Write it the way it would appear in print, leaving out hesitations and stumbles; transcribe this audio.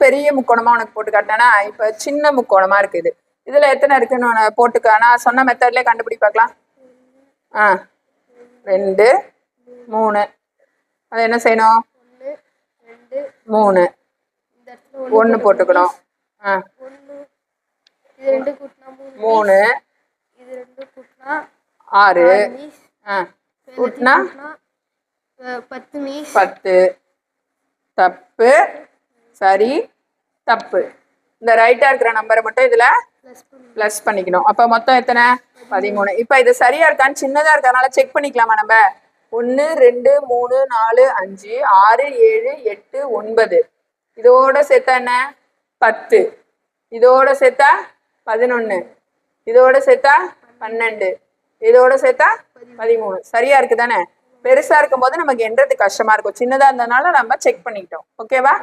பெரிய முக்கோணமா உனக்கு போட்டு காட்டினா இப்ப சின்ன முக்கோணமா இருக்குது. இதுல எத்தனை இருக்குன்னு போட்டுக்க. நான் சொன்ன மெத்தட்லயே கண்டுபிடி பார்க்கலாம். 2 3. அது என்ன செய்யணும்? 3 1 போட்டுக்கணும். 3 6 கூட்டினா 10. தப்பு, சரி, தப்பு. இந்த ரைட்டா இருக்கிற நம்பரை மட்டும் இதுல பிளஸ் பண்ணிக்கணும். அப்ப மொத்தம் எத்தனை? 13. இப்ப இது சரியா இருக்கான்னு சின்னதா இருக்கறனால செக் பண்ணிக்கலாமா நம்ம? 1 2 3 4 5 6 7 8 9. இதோட சேர்த்தா என்ன? 10. இதோட சேர்த்தா 11. இதோட சேர்த்தா 12. இதோட சேர்த்தா 13. சரியா இருக்கு தானே? பெருசா இருக்கும் போது நமக்கு எண்றது கஷ்டமா இருக்கும். சின்னதா இருந்ததுனால நம்ம செக் பண்ணிக்கிட்டோம். ஓகேவா?